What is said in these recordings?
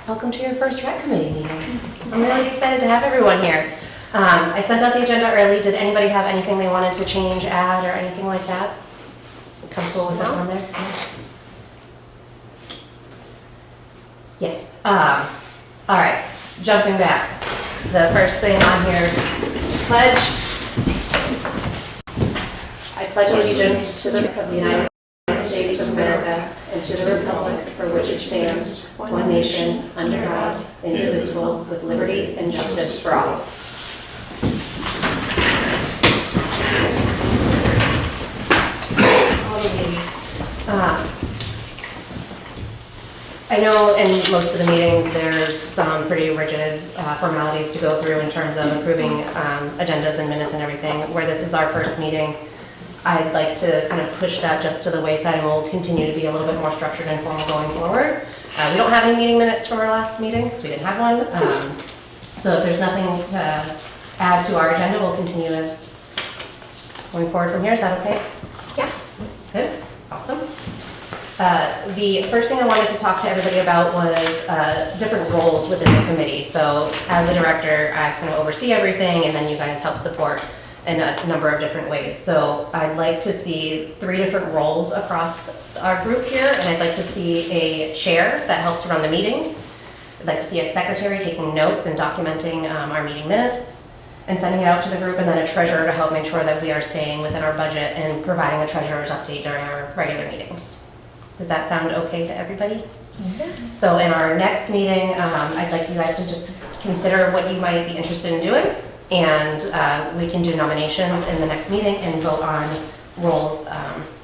Welcome to your first rec committee meeting. I'm really excited to have everyone here. I sent out the agenda early. Did anybody have anything they wanted to change, add, or anything like that? Comfortable with what's on there? Yes. All right, jumping back. The first thing on here is pledge. I pledge allegiance to the United States of America and to the republic for which it stands, one nation, under God, indivisible, with liberty and justice for all. I know in most of the meetings there's some pretty rigid formalities to go through in terms of approving agendas and minutes and everything. Where this is our first meeting, I'd like to kind of push that just to the wayside, and we'll continue to be a little bit more structured and formal going forward. We don't have any meeting minutes from our last meeting, because we didn't have one. So if there's nothing to add to our agenda, we'll continue as going forward from here. Is that okay? Yeah. Good. Awesome. The first thing I wanted to talk to everybody about was different roles within the committee. So as the director, I kind of oversee everything, and then you guys help support in a number of different ways. So I'd like to see 3 different roles across our group here, and I'd like to see a chair that helps run the meetings. I'd like to see a secretary taking notes and documenting our meeting minutes and sending it out to the group, and then a treasurer to help make sure that we are staying within our budget and providing a treasurer's update during our regular meetings. Does that sound okay to everybody? Mm-hmm. So in our next meeting, I'd like you guys to just consider what you might be interested in doing, and we can do nominations in the next meeting and vote on roles,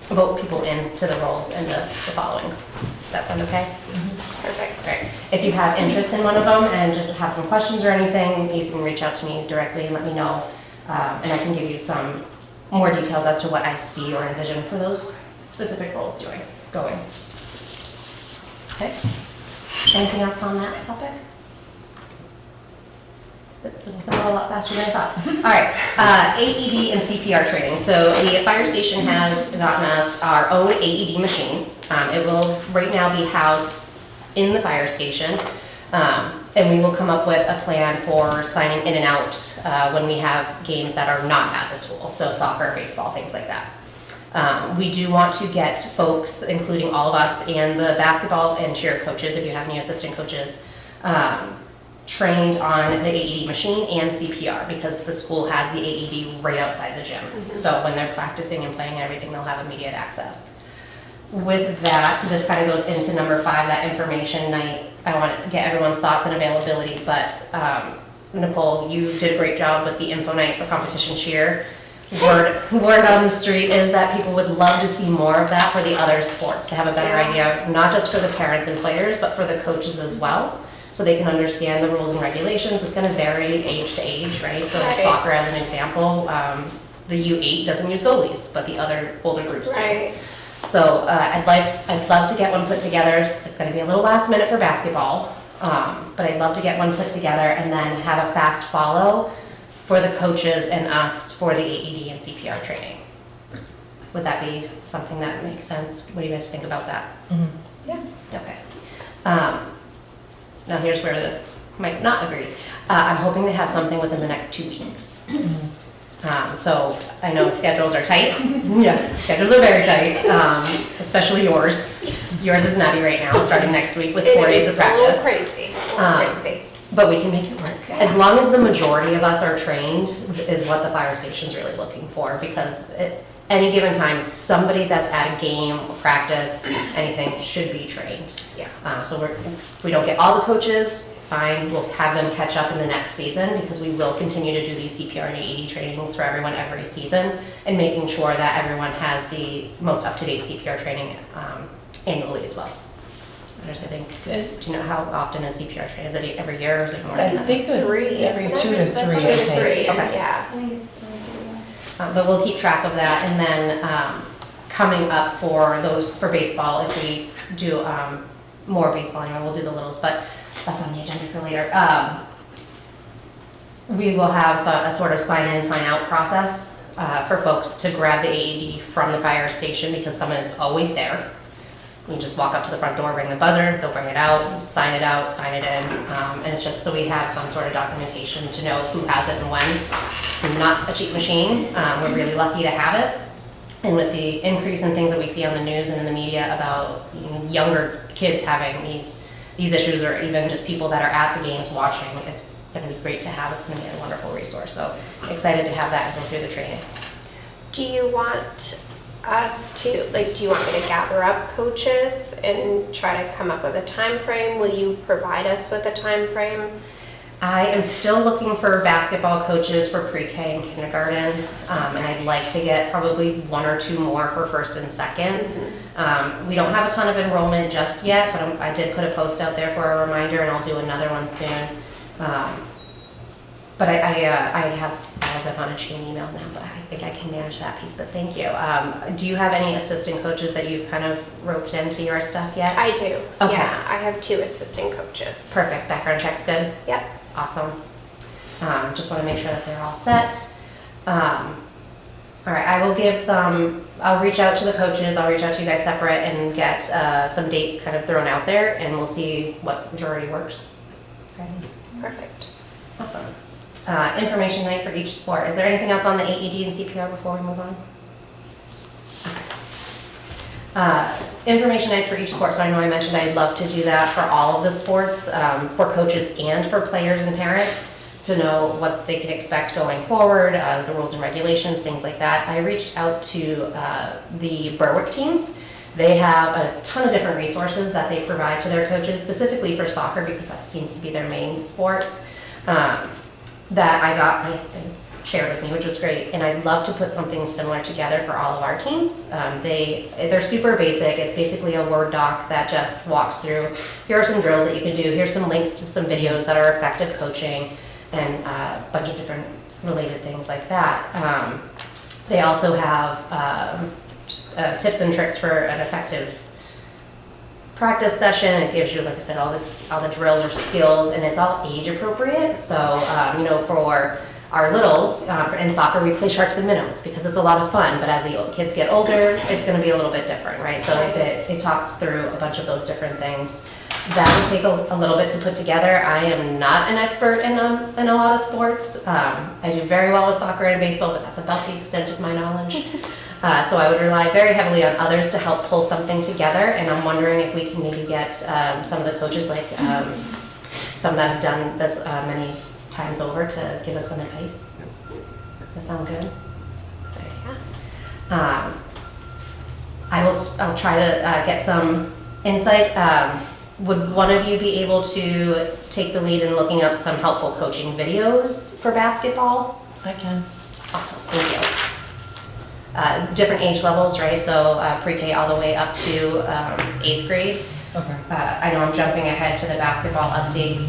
vote people into the roles in the following. Does that sound okay? Mm-hmm. Perfect. Great. If you have interest in one of them and just have some questions or anything, you can reach out to me directly and let me know, and I can give you some more details as to what I see or envision for those specific roles going. Okay. Anything else on that topic? This is going to go a lot faster than I thought. All right, AED and CPR training. So the fire station has gotten us our own AED machine. It will right now be housed in the fire station, and we will come up with a plan for signing in and out when we have games that are not at the school, so soccer, baseball, things like that. We do want to get folks, including all of us and the basketball and cheer coaches, if you have any assistant coaches, trained on the AED machine and CPR, because the school has the AED right outside the gym. Mm-hmm. So when they're practicing and playing and everything, they'll have immediate access. With that, this kind of goes into number 5, that information night. I want to get everyone's thoughts and availability, but Nicole, you did a great job with the info night for competition cheer. Word on the street is that people would love to see more of that for the other sports, to have a better idea, not just for the parents and players, but for the coaches as well, so they can understand the rules and regulations. It's going to vary age to age, right? So soccer, as an example, the U8 doesn't use goalies, but the other older groups do. So I'd love to get one put together. It's going to be a little last minute for basketball, but I'd love to get one put together and then have a fast follow for the coaches and us for the AED and CPR training. Would that be something that makes sense? What do you guys think about that? Mm-hmm. Yeah. Okay. Now here's where I might not agree. I'm hoping to have something within the next 2 weeks. Mm-hmm. So I know schedules are tight. Yeah, schedules are very tight, especially yours. Yours is nutty right now, starting next week with 4 days of practice. A little crazy. But we can make it work. As long as the majority of us are trained is what the fire station's really looking for, because at any given time, somebody that's at a game, practice, anything should be trained. Yeah. So we don't get all the coaches, fine, we'll have them catch up in the next season, because we will continue to do these CPR and AED trainings for everyone every season, and making sure that everyone has the most up-to-date CPR training annually as well. I think. Do you know how often is CPR training? Is it every year, or is it more than that? I think it was 3, every 2 to 3. 2 to 3. Okay. Yeah. But we'll keep track of that, and then coming up for baseball, if we do more baseball anyway, we'll do the littles, but that's on the agenda for later. We will have a sort of sign in, sign out process for folks to grab the AED from the fire station, because someone is always there. You just walk up to the front door, ring the buzzer, they'll bring it out, sign it in. And it's just so we have some sort of documentation to know who has it and when. It's not a cheap machine. We're really lucky to have it. And with the increase in things that we see on the news and in the media about younger kids having these issues, or even just people that are at the games watching, it's going to be great to have. It's going to be a wonderful resource. So excited to have that and go through the training. Do you want us to, do you want me to gather up coaches and try to come up with a time frame? Will you provide us with a time frame? I am still looking for basketball coaches for pre-K and kindergarten, and I'd like to get probably 1 or 2 more for first and second. We don't have a ton of enrollment just yet, but I did put a post out there for a reminder, and I'll do another one soon. But I have all of them on a chain email now, but I think I can manage that piece, but thank you. Do you have any assistant coaches that you've kind of roped into your stuff yet? I do. Okay. Yeah, I have 2 assistant coaches. Perfect. Background check's good? Yep. Awesome. Just want to make sure that they're all set. All right, I'll reach out to the coaches, I'll reach out to you guys separate and get some dates kind of thrown out there, and we'll see what majority works. Okay. Perfect. Awesome. Information night for each sport. Is there anything else on the AED and CPR before we move on? Information nights for each sport. So I know I mentioned I'd love to do that for all of the sports, for coaches and for players and parents, to know what they can expect going forward, the rules and regulations, things like that. I reached out to the Berwick teams. They have a ton of different resources that they provide to their coaches, specifically for soccer, because that seems to be their main sport. That I got shared with me, which was great, and I'd love to put something similar together for all of our teams. They're super basic. It's basically a Word doc that just walks through, here are some drills that you can do, here's some links to some videos that are effective coaching, and a bunch of different related things like that. They also have tips and tricks for an effective practice session. It gives you, like I said, all the drills or skills, and it's all age appropriate. So, for our littles, in soccer, we play sharks and minnows because it's a lot of fun, but as the kids get older, it's going to be a little bit different, right? So it talks through a bunch of those different things. That would take a little bit to put together. I am not an expert in a lot of sports. I do very well with soccer and baseball, but that's about the extent of my knowledge. So I would rely very heavily on others to help pull something together, and I'm wondering if we can maybe get some of the coaches, like some that have done this many times over, to give us some advice. Does that sound good? Yeah. I'll try to get some insight. Would one of you be able to take the lead in looking up some helpful coaching videos for basketball? I can. Awesome, thank you. Different age levels, right? So pre-K all the way up to 8th grade. Okay. I know I'm jumping ahead to the basketball update,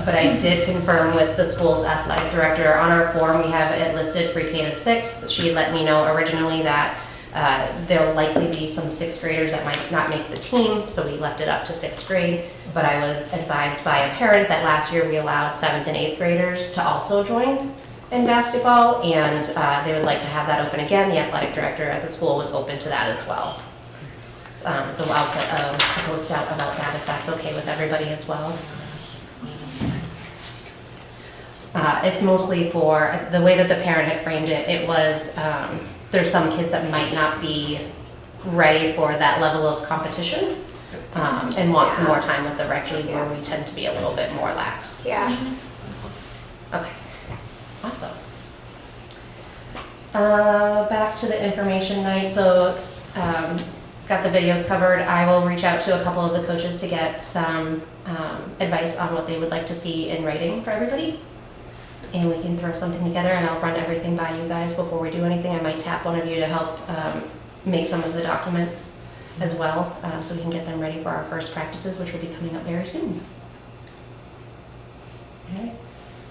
but I did confirm with the school's athletic director on our form. We have it listed pre-K to 6th. She let me know originally that there will likely be some 6th graders that might not make the team, so we left it up to 6th grade. But I was advised by a parent that last year we allowed 7th and 8th graders to also join in basketball, and they would like to have that open again. The athletic director at the school was open to that as well. So I'll put a post out about that if that's okay with everybody as well. It's mostly for, the way that the parent had framed it, it was, there's some kids that might not be ready for that level of competition, and want some more time with the rec league, where we tend to be a little bit more lax. Yeah. Okay, awesome. Back to the information night. So got the videos covered. I will reach out to a couple of the coaches to get some advice on what they would like to see in writing for everybody. And we can throw something together, and I'll run everything by you guys before we do anything. I might tap one of you to help make some of the documents as well, so we can get them ready for our first practices, which will be coming up very soon. Okay.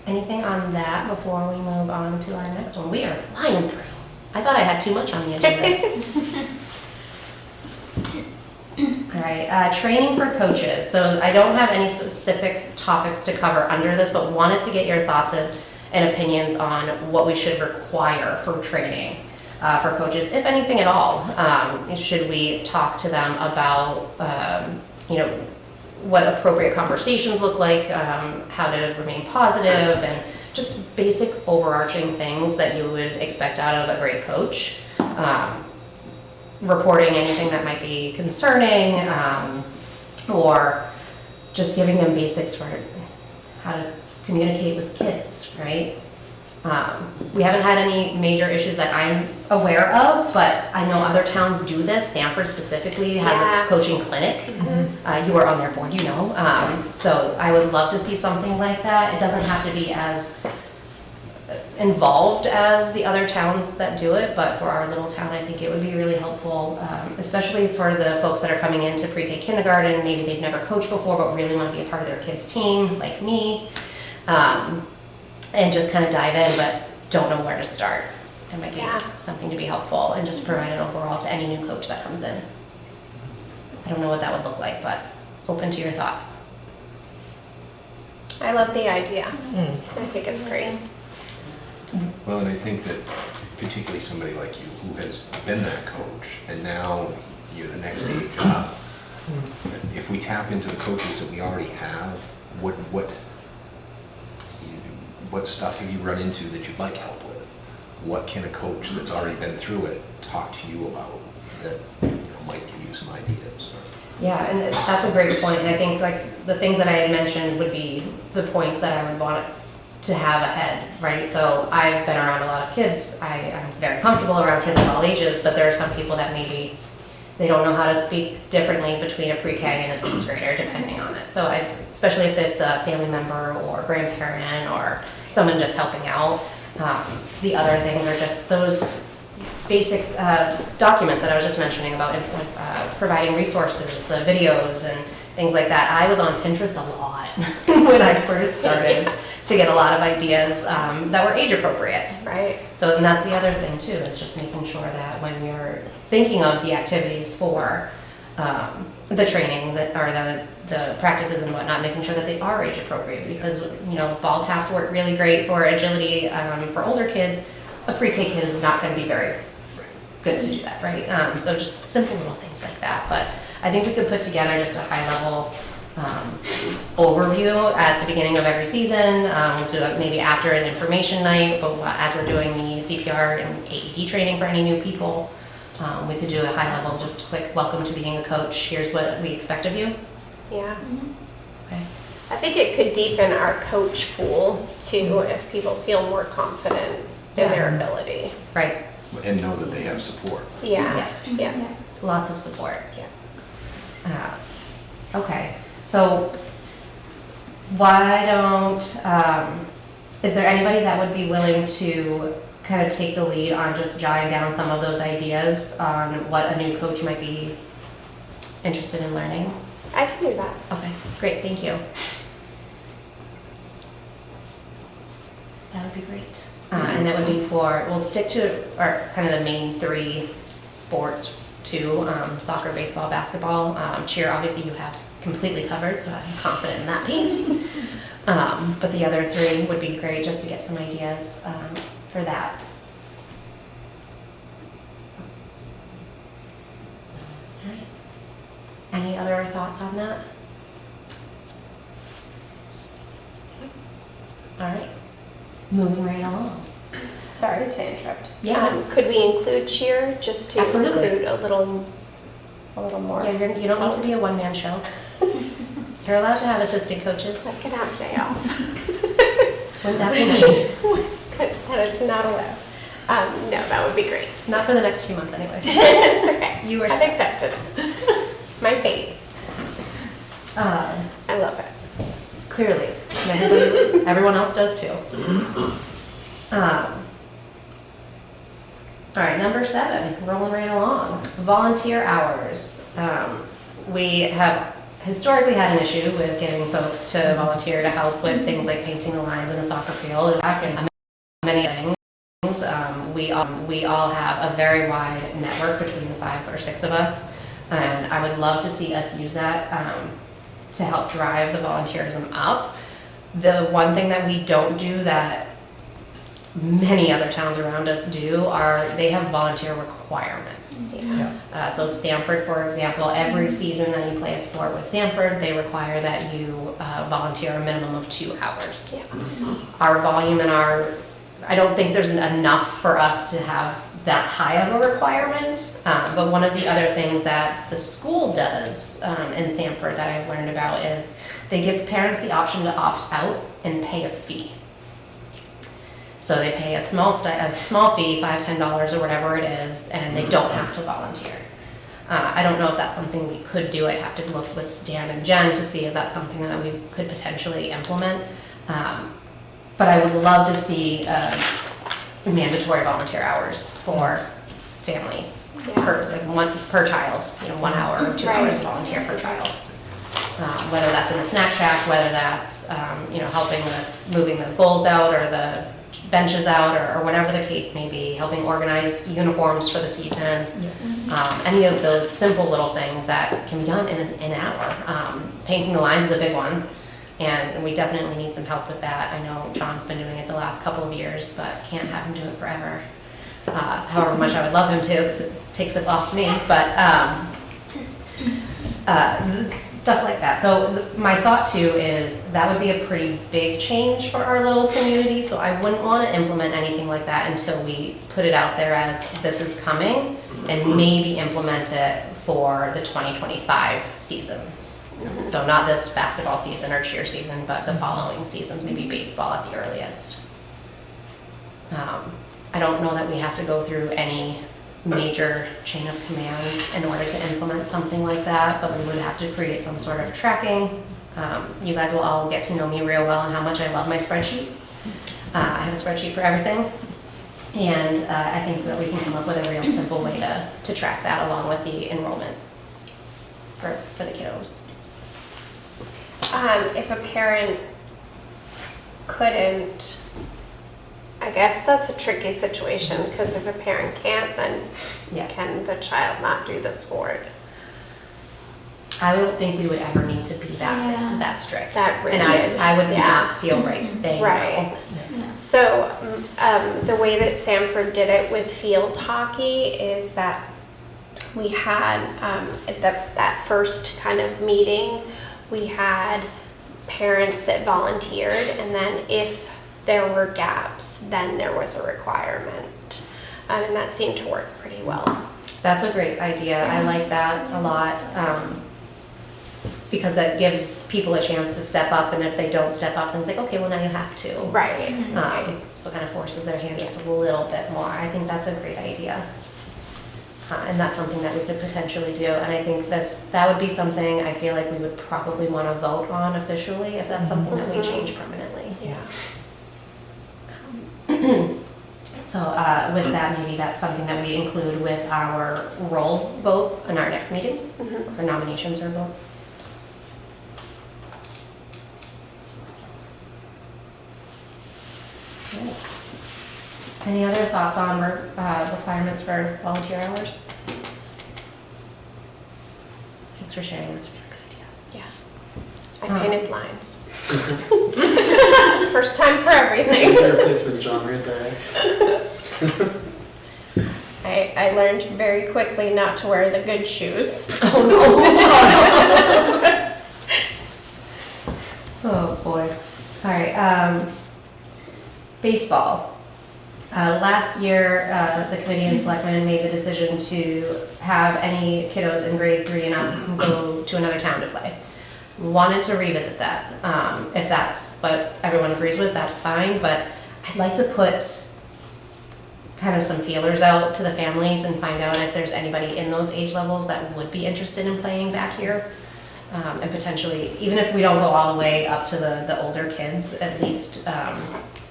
Anything on that before we move on to our next one? We are flying through. I thought I had too much on the agenda. All right, training for coaches. So I don't have any specific topics to cover under this, but wanted to get your thoughts and opinions on what we should require for training. for coaches, if anything at all? Should we talk to them about, what appropriate conversations look like, how to remain positive, and just basic overarching things that you would expect out of a great coach. Reporting anything that might be concerning, or just giving them basics for how to communicate with kids, right? We haven't had any major issues that I'm aware of, but I know other towns do this. Sanford specifically has Yeah. a coaching clinic. You are on their board, you know. So I would love to see something like that. It doesn't have to be as involved as the other towns that do it, but for our little town, I think it would be really helpful, especially for the folks that are coming into pre-K kindergarten. Maybe they've never coached before, but really want to be a part of their kids' team, like me. And just kind of dive in, but don't know where to start. It might be something to be helpful and just provide it overall to any new coach that comes in. I don't know what that would look like, but open to your thoughts. I love the idea. I think it's great. Well, and I think that particularly somebody like you who has been that coach and now you're the next stage up, if we tap into the coaches that we already have, what stuff have you run into that you'd like help with? What can a coach that's already been through it talk to you about that might give you some ideas? Yeah, and that's a great point. And I think like the things that I had mentioned would be the points that I would want to have ahead, right? So I've been around a lot of kids. I'm very comfortable around kids of all ages, but there are some people that maybe they don't know how to speak differently between a pre-K and a sixth grader, depending on it. So especially if it's a family member or grandparent or someone just helping out. The other things are just those basic documents that I was just mentioning about providing resources, the videos and things like that. I was on Pinterest a lot when I first started to get a lot of ideas that were age appropriate. Right. So then that's the other thing too, is just making sure that when you're thinking of the activities for the trainings or the practices and whatnot, making sure that they are age appropriate, because ball taps work really great for agility for older kids. A pre-K kid is not going to be very good to do that, right? So just simple little things like that. But I think we could put together just a high level overview at the beginning of every season. We'll do it maybe after an information night, but as we're doing the CPR and AED training for any new people, we could do a high level, just quick welcome to being a coach. Here's what we expect of you. Yeah. Okay. I think it could deepen our coach pool too if people feel more confident in their ability. Right. And know that they have support. Yeah. Yes. Yeah. Lots of support. Yeah. Okay. So why don't, is there anybody that would be willing to kind of take the lead on just jotting down some of those ideas on what a new coach might be interested in learning? I can do that. Okay, great, thank you. That would be great. And that would be we'll stick to our kind of the main three sports too, soccer, baseball, basketball. Cheer, obviously you have completely covered, so I'm confident in that piece. But the other three would be great just to get some ideas for that. All right. Any other thoughts on that? All right, moving right along. Sorry to interrupt. Yeah. Could we include cheer just to Absolutely. include a little more? Yeah, you don't need to be a one-man show. You're allowed to have assistant coaches. I can have day off. Wouldn't that be nice? That is not allowed. No, that would be great. Not for the next few months anyway. It's okay. You were I've set. accepted it. My fate. I love it. Clearly, and everyone else does too. All right, number 7, rolling right along. Volunteer hours. We have historically had an issue with getting folks to volunteer to help with things like painting the lines in the soccer field and many things. We all have a very wide network between the 5 or 6 of us, and I would love to see us use that to help drive the volunteerism up. The one thing that we don't do that many other towns around us do, they have volunteer requirements. Yeah. So Stamford, for example, every season that you play a sport with Stamford, they require that you volunteer a minimum of 2 hours. Yeah. Our volume and I don't think there's enough for us to have that high of a requirement, but one of the other things that the school does in Stamford that I've learned about is they give parents the option to opt out and pay a fee. So they pay a small fee, $5, $10 or whatever it is, and they don't have to volunteer. I don't know if that's something we could do. I'd have to look with Dan and Jen to see if that's something that we could potentially implement. But I would love to see mandatory volunteer hours for families per child. 1 hour or 2 hours volunteer per child. Whether that's in a snack shack, whether that's helping with moving the bowls out or the benches out, or whatever the case may be, helping organize uniforms for the season. Any of those simple little things that can be done in an hour. Painting the lines is a big one, and we definitely need some help with that. I know John's been doing it the last couple of years, but can't have him do it forever. However much I would love him to, because it takes it off me, but stuff like that. So my thought too is that would be a pretty big change for our little community, so I wouldn't want to implement anything like that until we put it out there as this is coming, and maybe implement it for the 2025 seasons. So not this basketball season or cheer season, but the following seasons, maybe baseball at the earliest. I don't know that we have to go through any major chain of command in order to implement something like that, but we would have to create some sort of tracking. You guys will all get to know me real well and how much I love my spreadsheets. I have a spreadsheet for everything, and I think that we can come up with a real simple way to track that along with the enrollment for the kiddos. If a parent couldn't, I guess that's a tricky situation, because if a parent can't, then can the child not do the sport? I don't think we would ever need to be that strict. That rigid. And I would not feel right saying Right. no. So the way that Stamford did it with field hockey is that we had, at that first kind of meeting, we had parents that volunteered, and then if there were gaps, then there was a requirement. And that seemed to work pretty well. That's a great idea. I like that a lot, because that gives people a chance to step up, and if they don't step up, then it's like, okay, well now you have to. Right. So it kind of forces their hand just a little bit more. I think that's a great idea. And that's something that we could potentially do. And I think that would be something I feel like we would probably want to vote on officially if that's something that we change permanently. Yeah. So with that, maybe that's something that we include with our roll vote in our next meeting, or nominations or votes. Right. Any other thoughts on requirements for volunteer hours? Thanks for sharing, that's a really good idea. Yeah. I painted lines. First time for everything. Is there a place for John right there? I learned very quickly not to wear the good shoes. Oh boy. All right. Baseball. Last year, the committee and selectmen made the decision to have any kiddos in grade 3 and up go to another town to play. Wanted to revisit that. If that's what everyone agrees with, that's fine, but I'd like to put kind of some feelers out to the families and find out if there's anybody in those age levels that would be interested in playing back here. And potentially, even if we don't go all the way up to the older kids, at least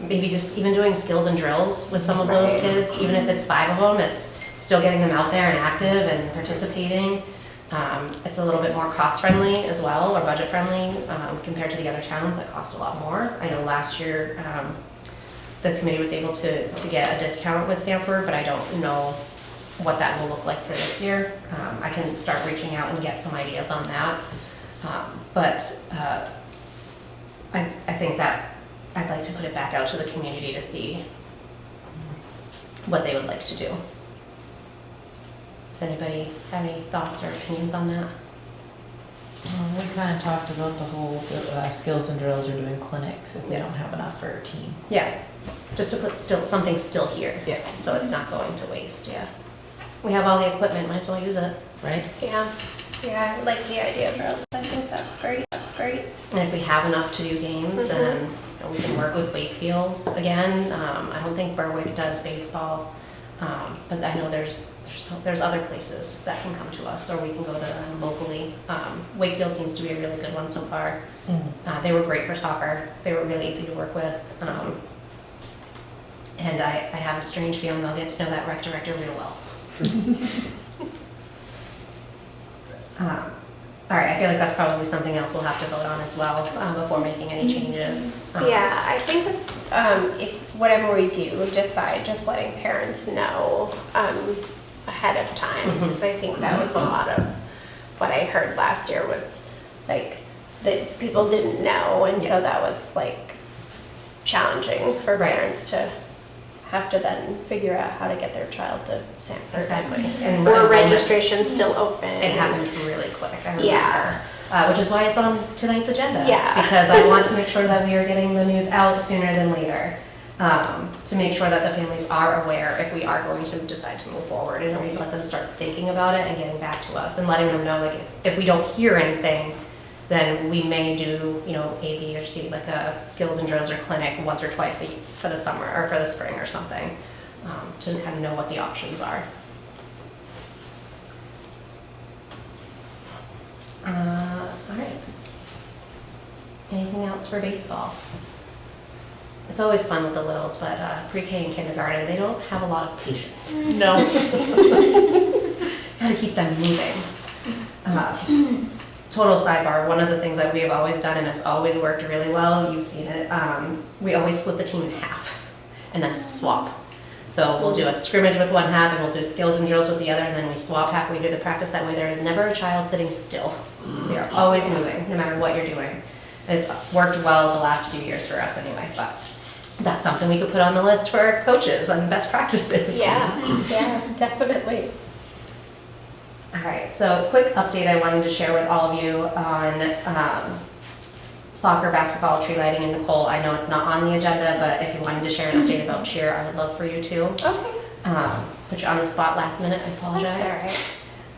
maybe just even doing skills and drills with some of those kids, even if it's 5 of them, it's still getting them out there and active and participating. It's a little bit more cost friendly as well, or budget friendly, compared to the other towns that cost a lot more. I know last year the committee was able to get a discount with Stamford, but I don't know what that will look like for this year. I can start reaching out and get some ideas on that. But I think that I'd like to put it back out to the community to see what they would like to do. Does anybody have any thoughts or opinions on that? We kind of talked about the whole skills and drills or doing clinics if we don't have enough for a team. Yeah, just to put something still here. Yeah. So it's not going to waste, yeah. We have all the equipment, might as well use it. Right? Yeah, yeah, I like the idea of drills. I think that's great. And if we have enough to do games, then we can work with Wakefield again. I don't think Berwick does baseball, but I know there's other places that can come to us, or we can go to them locally. Wakefield seems to be a really good one so far. They were great for soccer. They were really easy to work with. And I have a strange feeling I'll get to know that rec director real well. All right, I feel like that's probably something else we'll have to vote on as well before making any changes. Yeah, I think if whatever we do decide, just letting parents know ahead of time, because I think that was a lot of what I heard last year was like that people didn't know, and so that was like challenging for Right. parents to have to then figure out how to get their child to Sanford. Exactly. Or enrollment, registration's still open. It happened really quick, I remember. Yeah. Which is why it's on tonight's agenda. Yeah. Because I want to make sure that we are getting the news out sooner than later. To make sure that the families are aware if we are going to decide to move forward, and at least let them start thinking about it and getting back to us and letting them know, like, if we don't hear anything, then we may do, A, B, or C, like a skills and drills or clinic once or twice for the summer or for the spring or something, to kind of know what the options are. All right. Anything else for baseball? It's always fun with the littles, but pre-K and kindergarten, they don't have a lot of patience. No. Gotta keep them moving. Total sidebar, one of the things that we have always done, and it's always worked really well, you've seen it, we always split the team in half and then swap. So we'll do a scrimmage with one half and we'll do skills and drills with the other, and then we swap halfway through the practice. That way there is never a child sitting still. They are always moving, no matter what you're doing. And it's worked well the last few years for us anyway, but that's something we could put on the list for coaches and best practices. Yeah, definitely. All right, so quick update I wanted to share with all of you on soccer, basketball, tree lighting, and Nicole. I know it's not on the agenda, but if you wanted to share an update about cheer, I would love for you to. Okay. Put you on the spot last minute, I apologize. That's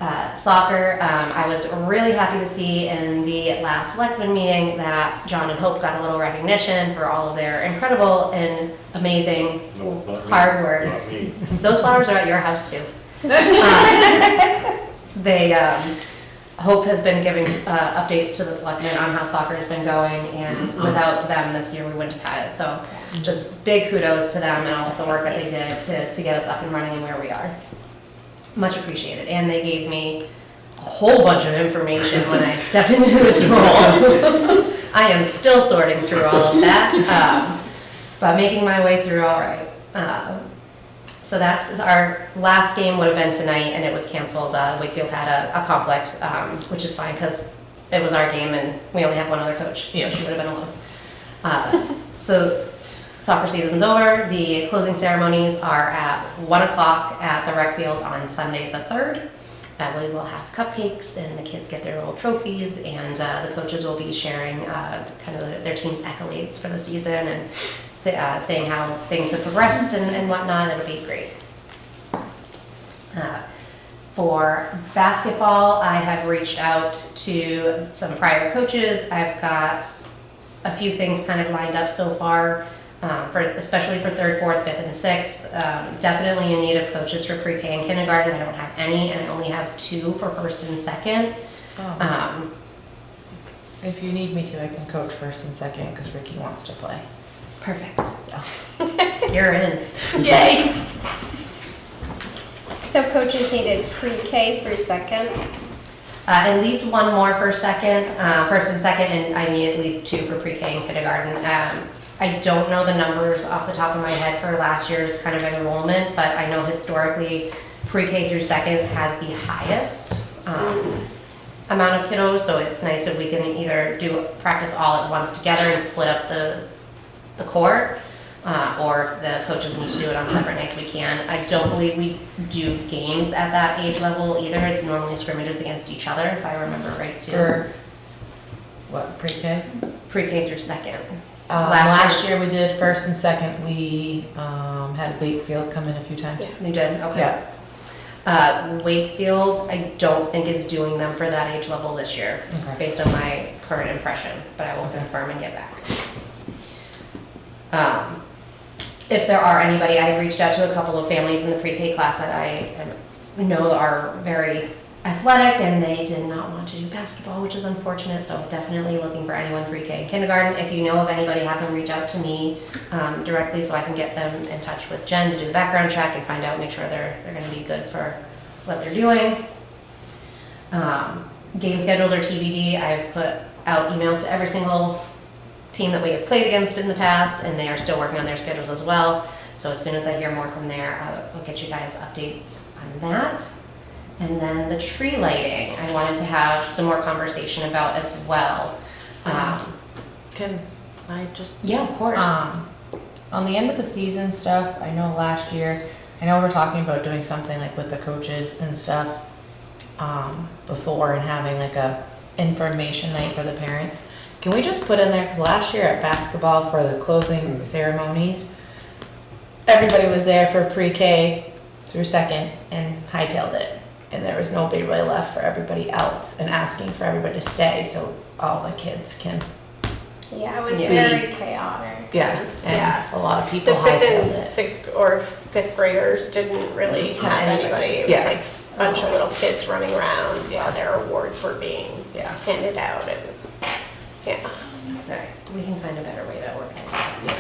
all right. Soccer, I was really happy to see in the last selectmen meeting that John and Hope got a little recognition for all of their incredible and amazing hard work. Not me. Those flowers are at your house too. Hope has been giving updates to the selectmen on how soccer has been going, and without them this year we wouldn't have had it. So just big kudos to them and all of the work that they did to get us up and running and where we are. Much appreciated. And they gave me a whole bunch of information when I stepped into this role. I am still sorting through all of that, but making my way through all right. So that's our last game would have been tonight, and it was canceled. Wakefield had a conflict, which is fine because it was our game and we only have one other coach, so she would have been alone. So soccer season's over. The closing ceremonies are at 1 o'clock at the rec field on Sunday the 3rd. We will have cupcakes and the kids get their little trophies, and the coaches will be sharing kind of their team's accolades for the season and saying how things have progressed and whatnot. It'll be great. For basketball, I have reached out to some prior coaches. I've got a few things kind of lined up so far, especially for 3rd, 4th, 5th, and 6th. Definitely in need of coaches for pre-K and kindergarten. I don't have any, and I only have 2 for 1st and 2nd. If you need me to, I can coach 1st and 2nd because Ricky wants to play. Perfect. So. You're in. Yay! So coaches needed pre-K through 2nd? At least 1 more for 1st and 2nd, and I need at least 2 for pre-K and kindergarten. I don't know the numbers off the top of my head for last year's kind of enrollment, but I know historically pre-K through 2nd has the highest amount of kiddos, so it's nice if we can either do practice all at once together and split up the court, or if the coaches need to do it on separate nights, we can. I don't believe we do games at that age level either. It's normally scrimmages against each other, if I remember right too. For, what, pre-K? Pre-K through second. Last year we did first and second, we, had Wakefield come in a few times. You did, okay. Yeah. Wakefield, I don't think is doing them for that age level this year, Okay. based on my current impression, but I will Okay. confirm and get back. If there are anybody, I reached out to a couple of families in the pre-K class that I know are very athletic, and they did not want to do basketball, which is unfortunate, so definitely looking for anyone pre-K and kindergarten. If you know of anybody, have them reach out to me directly so I can get them in touch with Jen to do the background check and find out, make sure they're gonna be good for what they're doing. Game schedules are TBD. I've put out emails to every single team that we have played against in the past, and they are still working on their schedules as well. So as soon as I hear more from there, I'll get you guys updates on that. And then the tree lighting, I wanted to have some more conversation about as well. Can I just? Yeah, of course. On the end of the season stuff, I know last year, I know we're talking about doing something like with the coaches and stuff, before, and having like a information night for the parents. Can we just put in there, because last year at basketball for the closing ceremonies, everybody was there for pre-K through second and hightailed it. And there was nobody really left for everybody else, and asking for everybody to stay so all the kids can. Yeah, it was Yeah. very chaotic. Yeah. And Yeah. a lot of people The fifth hightailed and it. sixth or fifth graders didn't really have anybody. It was Yeah. like a bunch of little kids running around while their awards were being Yeah. handed out. It was, yeah. All right, we can find a better way to organize that. Yeah.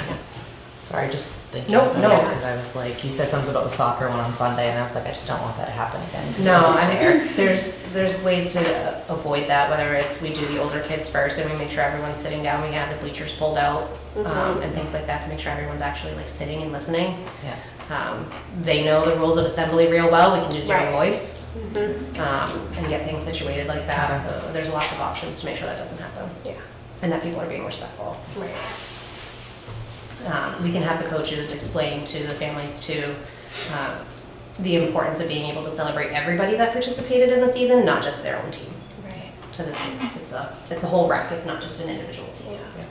Sorry, just thinking Nope, about no. it, because I was like, you said something about the soccer one on Sunday, and I was like, I just don't want that to happen again. 'Cause it No, wasn't I fair. think there's ways to avoid that, whether it's we do the older kids first and we make sure everyone's sitting down, we have the bleachers pulled out, and things like that to make sure everyone's actually like sitting and listening. Yeah. They know the rules of assembly real well, we can do zero Right. voice, and get things situated like that, Okay. so there's lots of options to make sure that doesn't happen, Yeah. and that people are being respectful. Right. We can have the coaches explain to the families too, the importance of being able to celebrate everybody that participated in the season, not just their own team. Right. Because it's the whole rec, it's not just an individual team. Yeah.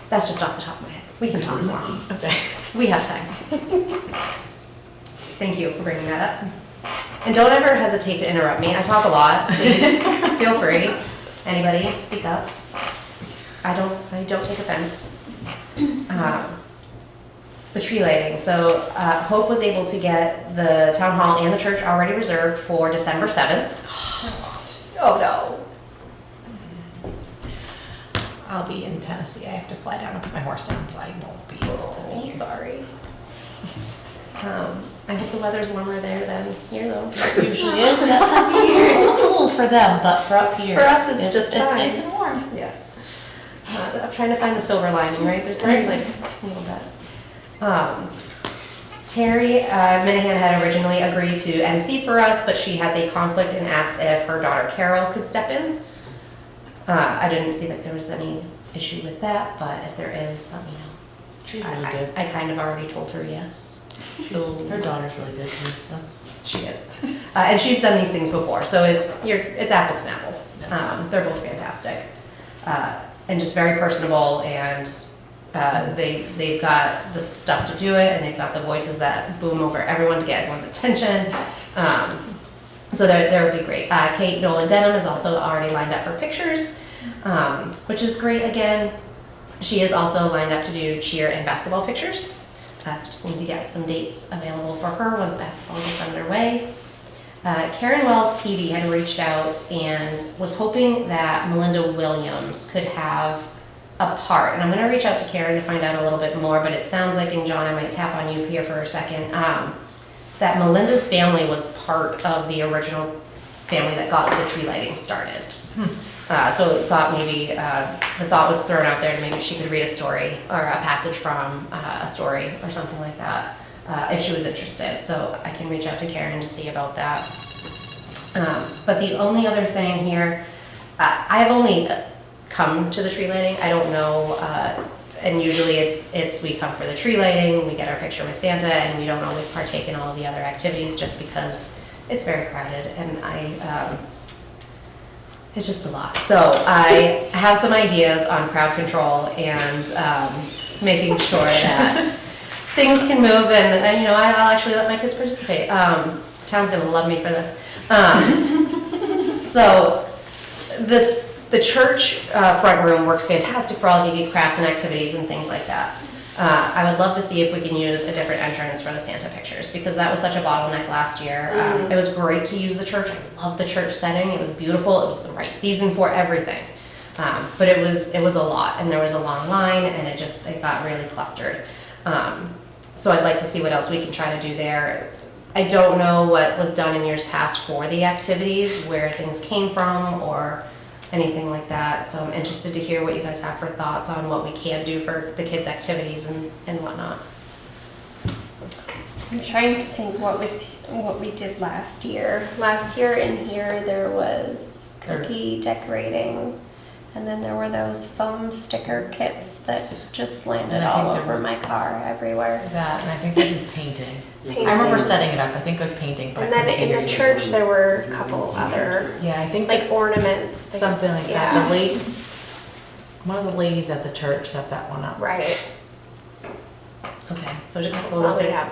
That's just off the top of my head. We can talk more. Okay. We have time. Thank you for bringing that up. And don't ever hesitate to interrupt me. I talk a lot. Please feel free. Anybody, speak up. I don't take offense. The tree lighting. So Hope was able to get the town hall and the church already reserved for December 7th. Oh no. I'll be in Tennessee. I have to fly down and put my horse down, so I won't be able to I'm make it. sorry. I hope the weather's warmer there than here though. Usually is that time of year. It's cool for them, but for up here. For us, it's just it's fine. nice and warm. Yeah. I'm trying to find the silver lining, right? There's like a little bit. Terry Minahan had originally agreed to MC for us, but she has a conflict and asked if her daughter Carol could step in. I didn't see that there was any issue with that, but if there is, let me know. She's really good. I kind of already told her yes. So Her daughter's really good too, so. she is. And she's done these things before, so it's apples and apples. They're both fantastic. And just very personable, and they've got the stuff to do it, and they've got the voices that boom over everyone to get everyone's attention. So that would be great. Kate Nolan Denham is also already lined up for pictures, which is great again. She is also lined up to do cheer and basketball pictures. So just need to get some dates available for her once basketball gets underway. Karen Wells Peavy had reached out and was hoping that Melinda Williams could have a part. And I'm going to reach out to Karen to find out a little bit more, but it sounds like, and John, I might tap on you here for a second, that Melinda's family was part of the original family that got the tree lighting started. So it thought maybe, the thought was thrown out there to maybe she could read a story or a passage from a story or something like that, if she was interested. So I can reach out to Karen to see about that. But the only other thing here, I have only come to the tree lighting. I don't know and usually it's we come for the tree lighting, we get our picture with Santa, and we don't always partake in all of the other activities just because it's very crowded, and it's just a lot. So I have some ideas on crowd control and making sure that things can move, and you know, I'll actually let my kids participate. Town's gonna love me for this. So the church front room works fantastic for all the crafts and activities and things like that. I would love to see if we can use a different entrance for the Santa pictures, because that was such a bottleneck last year. It was great to use the church. I love the church setting. It was beautiful. It was the right season for everything. But it was a lot, and there was a long line, and it got really clustered. So I'd like to see what else we can try to do there. I don't know what was done in years past for the activities, where things came from or anything like that. So I'm interested to hear what you guys have for thoughts on what we can do for the kids' activities and whatnot. I'm trying to think what we did last year. Last year in here there was cookie decorating, and then there were those foam sticker kits that just landed And I think all there over was- my car everywhere. That, and I think they did painting. Painting. I remember setting it up, I think it was painting. but I And then couldn't in hear the you. church there were a couple other Yeah, I think like ornaments. something like that. Yeah. The lady, one of the ladies at the church set that one up. Right. Okay, so just a That's all little we bit. have.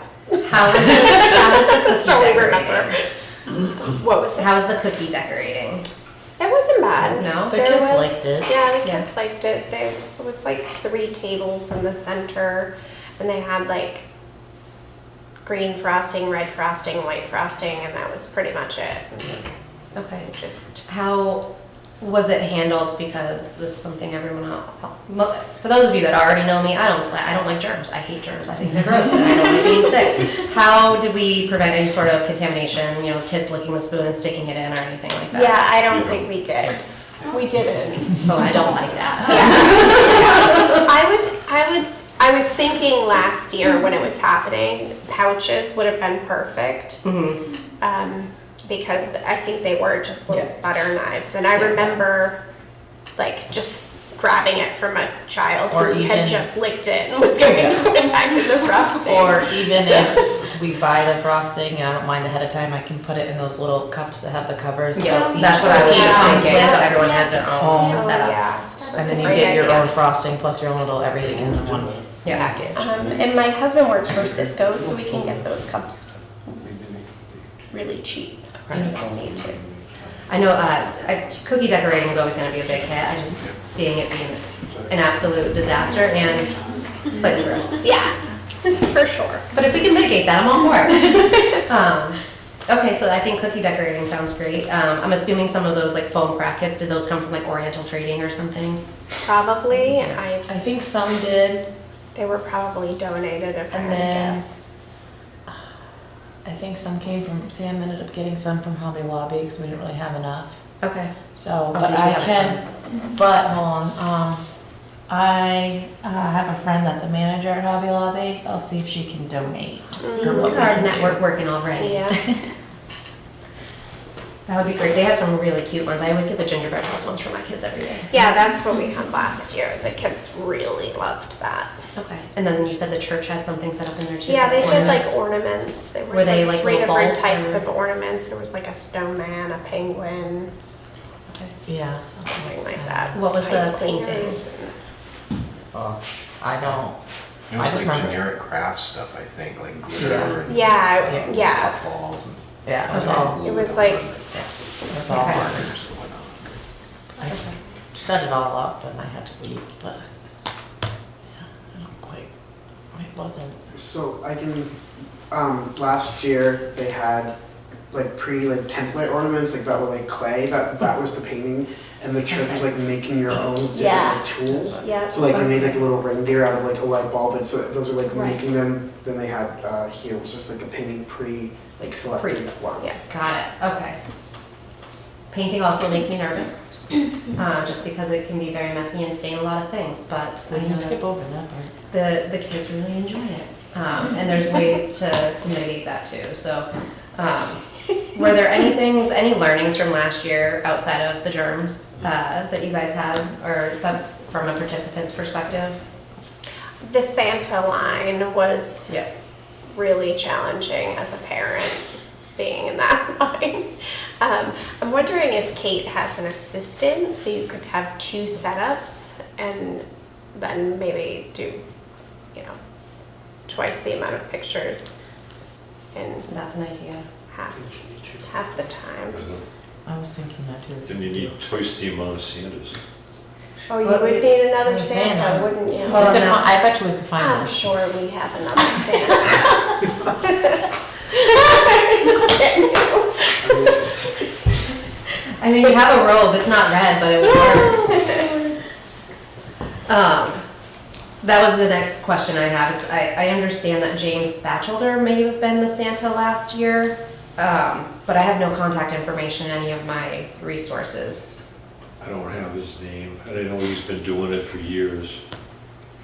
How was the cookie That's all we remember. decorating? What was it? How was the cookie decorating? It wasn't bad. No? The There kids was- liked it. Yeah, the Yeah. kids liked it. There was like 3 tables in the center, and they had like green frosting, red frosting, white frosting, and that was pretty much it. Okay. Just How was it handled? Because this is something everyone for those of you that already know me, I don't like germs. I hate germs. I think they're gross, and I don't like being sick. How did we prevent any sort of contamination? You know, kids licking the spoon and sticking it in or anything like that? yeah, I don't think we did. We didn't. Oh, I don't like that. I was thinking last year when it was happening, pouches would have been perfect. Mhm. Because I think they were just little butter knives. And I remember like just grabbing it from a child Or who even- had just licked it and was going to put it back in the frosting. Or even if we buy the frosting and I don't mind ahead of time, I can put it in those little cups that have the covers. Yeah, So that's each what I was cookie just comes thinking. with- So everyone has their own Oh, setup. Yeah. And That's then a you great get your idea. own frosting plus your own little everything in the one Yeah. package. And my husband works for Cisco, so we can get those cups really cheap if we need to. I know cookie decorating is always going to be a big hit. I just seeing it being an absolute disaster and slightly gross. Yeah, for sure. But if we can mitigate that, I'm all for it. Okay, so I think cookie decorating sounds great. I'm assuming some of those like foam craft kits, did those come from like Oriental Trading or something? Probably, I think some did. they were probably donated if I And had to then- guess. I think some came from, Sam ended up getting some from Hobby Lobby because we didn't really have enough. Okay. So, Oh, but did you I have a can, but hold on, I have a friend that's a manager at Hobby Lobby. I'll see if she can donate. or what Look we at our can do. network working already. Yeah. That would be great. They have some really cute ones. I always get the gingerbread house ones for my kids every year. Yeah, that's what we had last year. The kids really loved that. Okay. And then you said the church had something set up in there too? Yeah, they did like ornaments? ornaments. There Were was they, like like, 3 little different bulbs types or- of ornaments. There was like a snowman, a penguin, Yeah. something like that. What was the Pipe painting? cleaners. Oh, I don't. It I was just like remember- generic craft stuff, I think, like glitter Yeah. and Yeah, yeah. puffballs and Yeah, it was Okay. all. It was like- It was all Okay. hard. markers and whatnot. I set it all up and I had to leave, but yeah, I don't quite. It wasn't. So I can, last year they had like template ornaments, like that were like clay, that was the painting. And the church was like making your own different Yeah. like, tools. Yeah. So like they made like a little reindeer out of like a light bulb, and so those are like Right. making them. Then they had here was just like a painting selected ones. Yeah. Got it. Okay. Painting also makes me nervous, just because it can be very messy and stain a lot of things, but We I know can skip that over that part. the kids really enjoy it. And there's ways to mitigate that too. So, were there any learnings from last year outside of the germs that you guys had, or that from a participant's perspective? the Santa line was Yeah. really challenging as a parent being in that line. I'm wondering if Kate has an assistant, so you could have 2 setups and then maybe do, you know, twice the amount of pictures in That's an idea. half the time. I was thinking that too. Then you need twice the amount of Santas. Oh, you Well, would need another I'm saying Santa, that. wouldn't you? Well, that's- I bet you we could find I'm one. sure we have another Santa. I mean, you have a robe, it's not red, but it would work. That was the next question I have, is I understand that James Batchelder may have been the Santa last year, but I have no contact information in any of my resources. I don't have his name, and I know he's been doing it for years,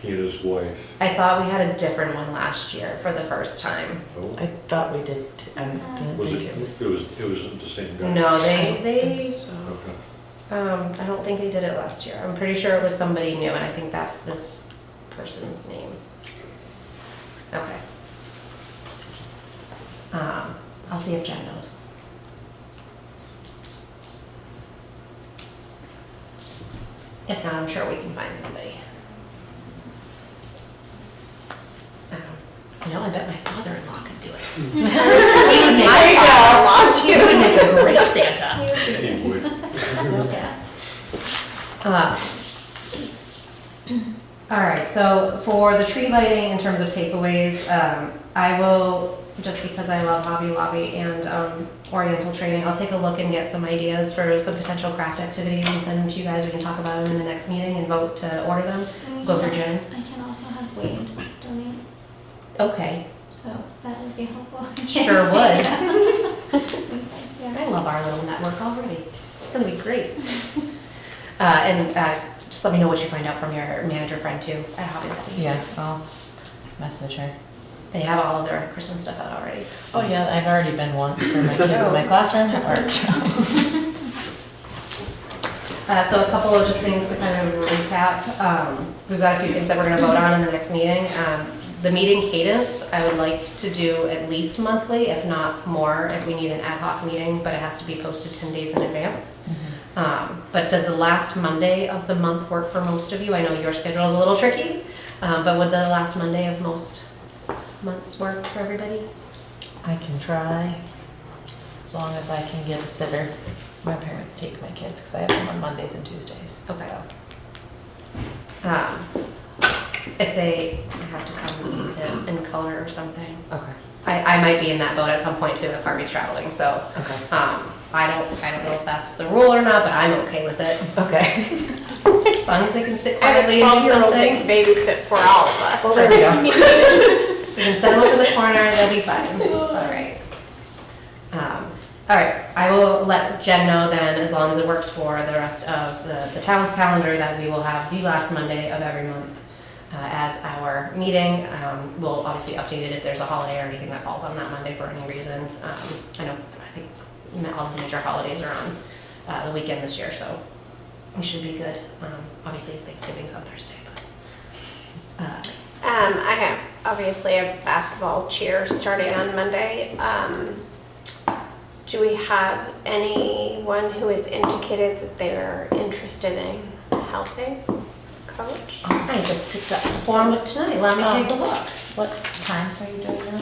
he and his wife. I thought we had a different one last year for the first time. Oh, I thought we did, I didn't was think it, it was. it wasn't the same guy? No, I don't they, think so. Okay. I don't think they did it last year. I'm pretty sure it was somebody new, and I think that's this person's name. Okay. I'll see if Jen knows. If not, I'm sure we can find somebody. You know, I bet my father-in-law could do it. He would make I know, lots He would make a great Santa. He would. All right, so for the tree lighting, in terms of takeaways, I will, just because I love Hobby Lobby and Oriental training, I'll take a look and get some ideas for some potential craft activities and send them to you guys. We can talk about them in the next meeting and vote to order them. Go for Jen. I can also have Wade donate, Okay, so that would be helpful. sure would. Yeah. I love our little network already. It's gonna be great. And just let me know what you find out from your manager friend too at Hobby Lobby. Yeah, I'll message her. They have all of their Christmas stuff out already. Oh yeah, I've already been once for my kids in my classroom at work, so. So a couple of just things to kind of recap. We've got a few things that we're gonna vote on in the next meeting. The meeting cadence, I would like to do at least monthly, if not more, if we need an ad hoc meeting, but it has to be posted 10 days in advance. But does the last Monday of the month work for most of you? I know your schedule is a little tricky, but would the last Monday of most months work for everybody? I can try, as long as I can get a sitter. My parents take my kids, because I have them on Mondays and Tuesdays. Okay. So. If they have to come and sit in color or something. Okay. I might be in that boat at some point too if Barbie's traveling, so. Okay. I don't know if that's the rule or not, but I'm okay with it. Okay. As long as I can sit I have a quietly and do 12-year-old that something. can babysit for all of us. Well, there we go. We can set them up in the corner, they'll be fine. It's all right. All right, I will let Jen know then, as long as it works for the rest of the town's calendar, that we will have the last Monday of every month as our meeting. We'll obviously update it if there's a holiday or anything that falls on that Monday for any reason. I think all the major holidays are on the weekend this year, so we should be good. Obviously Thanksgiving's on Thursday, but. I have obviously a basketball cheer starting on Monday. Do we have anyone who has indicated that they're interested in helping coach? I just picked up the forms tonight, let me take a look. What times are you doing that?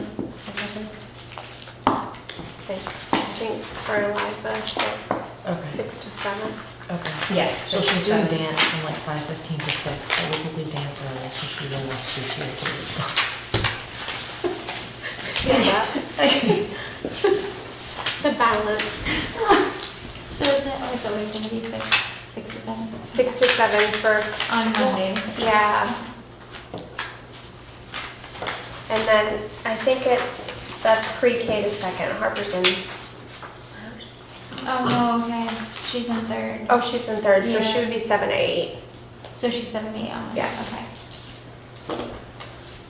What 6, I think for Eliza, 6. Okay. 6 to 7. Okay. Yes. So she's doing dance from like 5:15 to 6, but we can do dance early, because she really wants to do cheer too, so. Yeah. The balance. So is it, oh, it's always gonna be 6 to 7 6 to 7 for, on Mondays? yeah. And then I think that's pre-K to second. Harper's in first. Oh, okay, she's in 3rd. Oh, she's in 3rd, so she Yeah. would be 7 to 8. So she's 7 to 8 on Yeah. okay.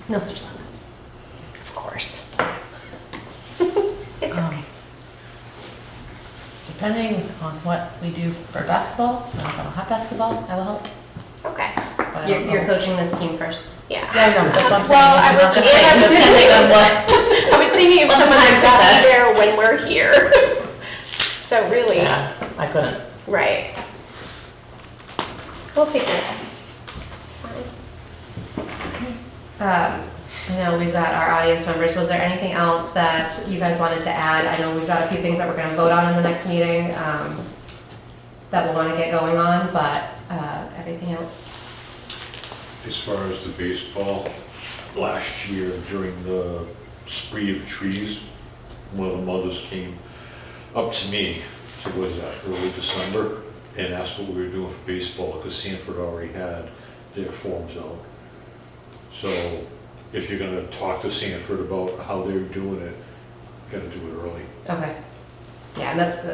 No such luck. Of course. It's Um, okay. Depending on what we do for basketball, if I don't have basketball, I will help. Okay. But I You're, don't you're know. coaching this team first. Yeah. Yeah, I know, that's what I'm saying. Well, I was Just thinking- saying, I was just thinking of what- I was thinking of someone Sometimes who's gotta. be there when we're here. So really, Yeah, I couldn't. right. We'll figure it out. It's fine. I know we've got our audience members. Was there anything else that you guys wanted to add? I know we've got a few things that we're gonna vote on in the next meeting, that we'll wanna get going on, but, everything else? As far as the baseball, last year during the spree of trees, one of the mothers came up to me, so was that early December, and asked what we were doing for baseball, because Sanford already had their forms out. So if you're gonna talk to Sanford about how they're doing it, gotta do it early. Okay. Yeah, and that's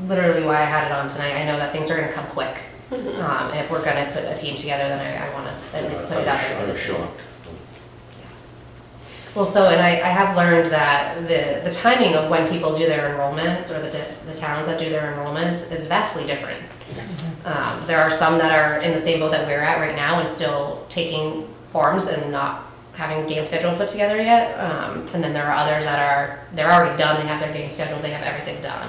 literally why I had it on tonight. I know that things are gonna come quick. And if we're gonna put a team together, then I wanna at least put it out there. I'm shocked. Well, so, and I have learned that the timing of when people do their enrollments, or the towns that do their enrollments, is vastly different. There are some that are in the same boat that we're at right now and still taking forms and not having game schedule put together yet. And then there are others that they're already done, they have their game scheduled, they have everything done.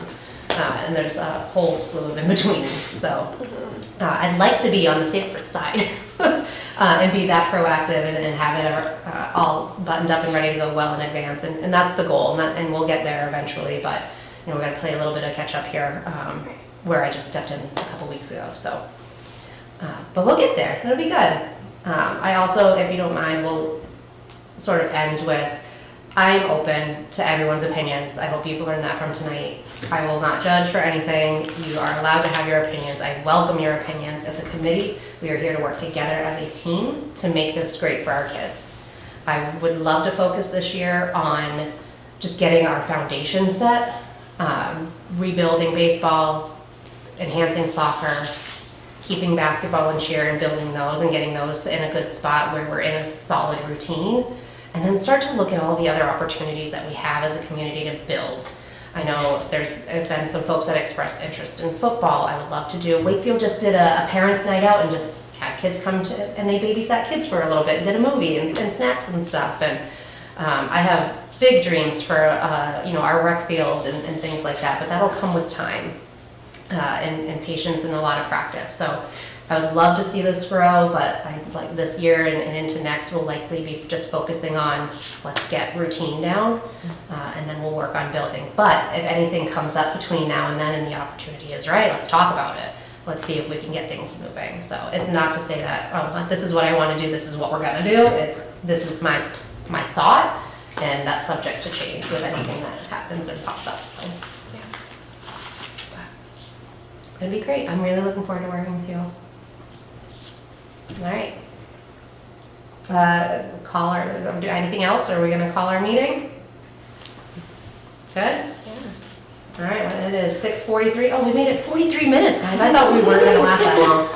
And there's a whole slew of in between, so. I'd like to be on the Sanford side and be that proactive and have it all buttoned up and ready to go well in advance. And that's the goal, and we'll get there eventually, but, you know, we're gonna play a little bit of catch up here, where I just stepped in a couple weeks ago, so. But we'll get there, it'll be good. I also, if you don't mind, will sort of end with, I'm open to everyone's opinions. I hope you've learned that from tonight. I will not judge for anything. You are allowed to have your opinions. I welcome your opinions. It's a committee. We are here to work together as a team to make this great for our kids. I would love to focus this year on just getting our foundation set, rebuilding baseball, enhancing soccer, keeping basketball and cheer and building those and getting those in a good spot where we're in a solid routine. And then start to look at all the other opportunities that we have as a community to build. I know there's been some folks that expressed interest in football. I would love to do, Wakefield just did a parents' night out and just had kids come to, and they babysat kids for a little bit, and did a movie and snacks and stuff. And I have big dreams for, you know, our rec field and things like that, but that'll come with time and patience and a lot of practice. So I would love to see this grow, but I like this year and into next will likely be just focusing on let's get routine down, and then we'll work on building. But if anything comes up between now and then and the opportunity is right, let's talk about it. Let's see if we can get things moving. So it's not to say that, oh, this is what I want to do, this is what we're gonna do. This is my thought, and that's subject to change with anything that happens or pops up. So yeah, it's gonna be great. I'm really looking forward to working with you all. All right. Call our, do anything else? Or are we gonna call our meeting? Good? All right, well, it is 6:43. Oh, we made it 43 minutes, guys. I thought we weren't gonna last that long.